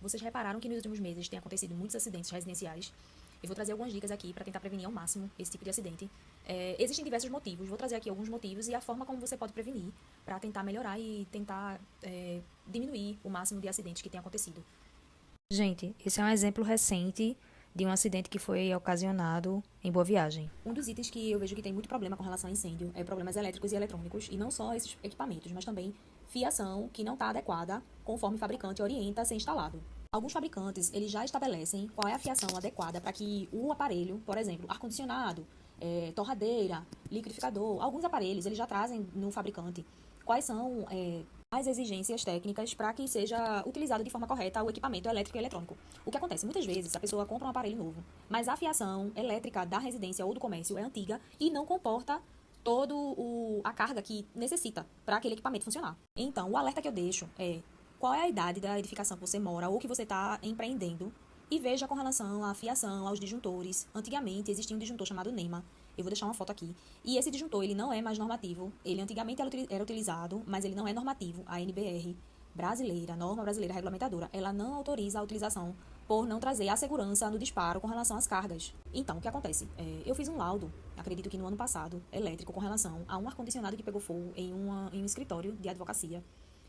Vocês repararam que nos últimos meses tem acontecido muitos acidentes residenciais. Eu vou trazer algumas dicas aqui para tentar prevenir ao máximo esse tipo de acidente. Existem diversos motivos, vou trazer aqui alguns motivos e a forma como você pode prevenir para tentar melhorar e tentar diminuir o máximo de acidentes que tem acontecido. Gente, esse é um exemplo recente de um acidente que foi ocasionado em Boa Viagem. Um dos itens que eu vejo que tem muito problema com relação a incêndio é problemas elétricos e eletrônicos, e não só esses equipamentos, mas também fiação que não está adequada conforme o fabricante orienta a ser instalado. Alguns fabricantes, eles já estabelecem qual é a fiação adequada para que o aparelho, por exemplo, ar-condicionado, torradeira, liquidificador, alguns aparelhos, eles já trazem no fabricante quais são as exigências técnicas para que seja utilizado de forma correta o equipamento elétrico e eletrônico. O que acontece? Muitas vezes a pessoa compra um aparelho novo, mas a fiação elétrica da residência ou do comércio é antiga e não comporta toda a carga que necessita para aquele equipamento funcionar. Então, o alerta que eu deixo é qual é a idade da edificação que você mora ou que você está empreendendo e veja com relação à fiação, aos disjuntores. Antigamente existia um disjuntor chamado NEMA. Eu vou deixar uma foto aqui. E esse disjuntor, ele não é mais normativo. Ele antigamente era utilizado, mas ele não é normativo. A NBR brasileira, norma brasileira regulamentadora, ela não autoriza a utilização por não trazer a segurança no disparo com relação às cargas. Então, o que acontece? Eu fiz um laudo, acredito que no ano passado, elétrico, com relação a um ar-condicionado que pegou fogo em um escritório de advocacia.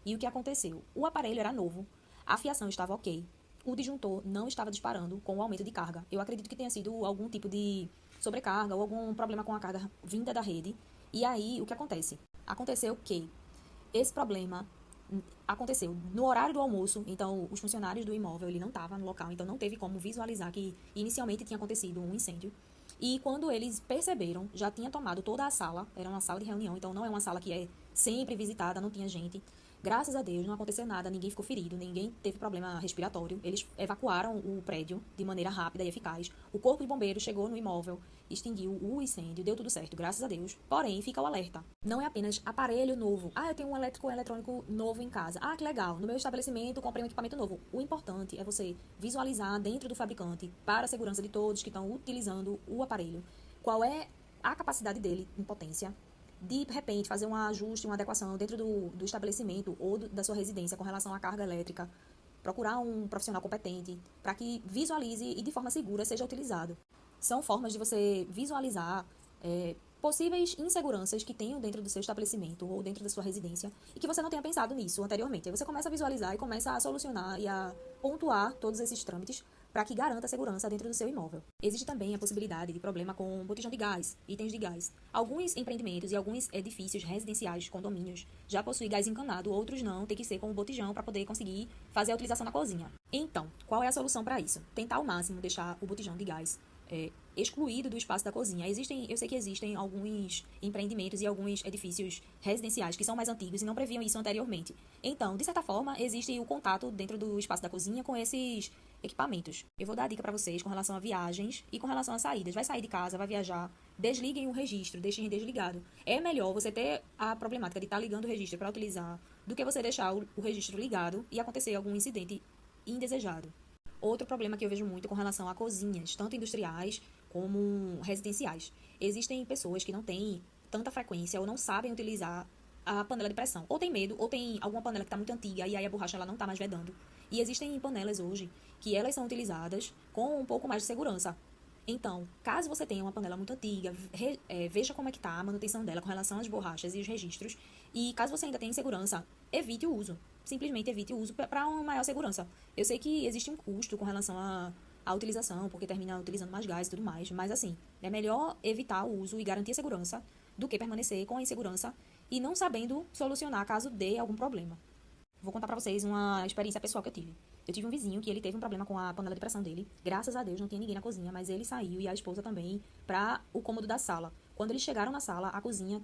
E o que aconteceu? O aparelho era novo, a fiação estava ok, o disjuntor não estava disparando com o aumento de carga. Eu acredito que tenha sido algum tipo de sobrecarga ou algum problema com a carga vinda da rede. E aí, o que acontece? Aconteceu que esse problema aconteceu no horário do almoço, então os funcionários do imóvel, ele não estavam no local, então não teve como visualizar que inicialmente tinha acontecido um incêndio. E quando eles perceberam, já tinha tomado toda a sala, era uma sala de reunião, então não é uma sala que é sempre visitada, não tinha gente. Graças a Deus não aconteceu nada, ninguém ficou ferido, ninguém teve problema respiratório. Eles evacuaram o prédio de maneira rápida e eficaz. O corpo de bombeiros chegou no imóvel, extinguiu o incêndio, deu tudo certo, graças a Deus. Porém, fica o alerta. Não é apenas aparelho novo. Ah, eu tenho um elétrico eletrônico novo em casa. Ah, que legal. No meu estabelecimento comprei um equipamento novo. O importante é você visualizar dentro do fabricante, para a segurança de todos que estão utilizando o aparelho, qual é a capacidade dele em potência, de repente fazer um ajuste, uma adequação dentro do estabelecimento ou da sua residência com relação à carga elétrica, procurar um profissional competente para que visualize e de forma segura seja utilizado. São formas de você visualizar possíveis inseguranças que tenham dentro do seu estabelecimento ou dentro da sua residência e que você não tenha pensado nisso anteriormente. Aí você começa a visualizar e começa a solucionar e a pontuar todos esses trâmites para que garanta a segurança dentro do seu imóvel. Existe também a possibilidade de problema com botijão de gás, itens de gás. Alguns empreendimentos e alguns edifícios residenciais, condomínios, já possuem gás encanado, outros não, tem que ser com o botijão para poder conseguir fazer a utilização na cozinha. Então, qual é a solução para isso? Tentar ao máximo deixar o botijão de gás excluído do espaço da cozinha. Eu sei que existem alguns empreendimentos e alguns edifícios residenciais que são mais antigos e não previam isso anteriormente. Então, de certa forma, existe o contato dentro do espaço da cozinha com esses equipamentos. Eu vou dar a dica para vocês com relação a viagens e com relação a saídas. Vai sair de casa, vai viajar, desliguem o registro, deixem desligado. É melhor você ter a problemática de estar ligando o registro para utilizar do que você deixar o registro ligado e acontecer algum incidente indesejado. Outro problema que eu vejo muito com relação a cozinhas, tanto industriais como residenciais. Existem pessoas que não têm tanta frequência ou não sabem utilizar a panela de pressão. Ou tem medo, ou tem alguma panela que está muito antiga e aí a borracha ela não está mais vedando. E existem panelas hoje que elas são utilizadas com um pouco mais de segurança. Então, caso você tenha uma panela muito antiga, veja como é que está a manutenção dela com relação às borrachas e os registros. E caso você ainda tenha insegurança, evite o uso. Simplesmente evite o uso para uma maior segurança. Eu sei que existe um custo com relação à utilização, porque termina utilizando mais gás e tudo mais, mas assim, é melhor evitar o uso e garantir a segurança do que permanecer com a insegurança e não sabendo solucionar caso dê algum problema. Vou contar pra vocês uma experiência pessoal que eu tive. Eu tive um vizinho que ele teve um problema com a panela de pressão dele. Graças a Deus não tinha ninguém na cozinha, mas ele saiu e a esposa também para o cômodo da sala. Quando eles chegaram na sala, a cozinha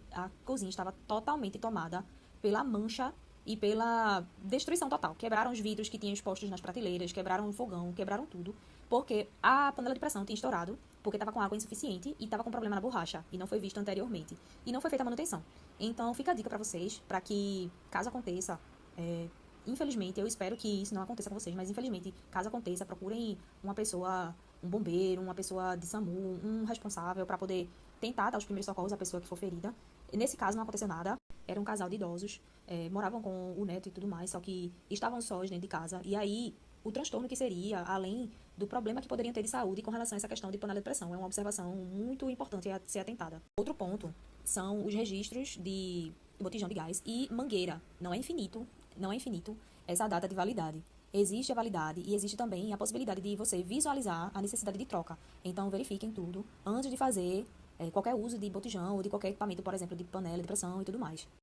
estava totalmente tomada pela mancha e pela destruição total. Quebraram os vidros que tinham expostos nas prateleiras, quebraram o fogão, quebraram tudo, porque a panela de pressão tinha estourado, porque estava com água insuficiente e estava com problema na borracha, e não foi visto anteriormente. E não foi feita a manutenção. Então, fica a dica para vocês, para que, caso aconteça, infelizmente, eu espero que isso não aconteça com vocês, mas infelizmente, caso aconteça, procurem uma pessoa, um bombeiro, uma pessoa de SAMU, um responsável para poder tentar dar os primeiros socorros à pessoa que for ferida. Nesse caso não aconteceu nada, era um casal de idosos, moravam com o neto e tudo mais, só que estavam sós dentro de casa, e aí o transtorno que seria, além do problema que poderiam ter de saúde com relação a essa questão de panela de pressão. É uma observação muito importante a ser atentada. Outro ponto são os registros de botijão de gás e mangueira. Não é infinito essa data de validade. Existe a validade e existe também a possibilidade de você visualizar a necessidade de troca. Então, verifiquem tudo antes de fazer qualquer uso de botijão ou de qualquer equipamento, por exemplo, de panela de pressão e tudo mais.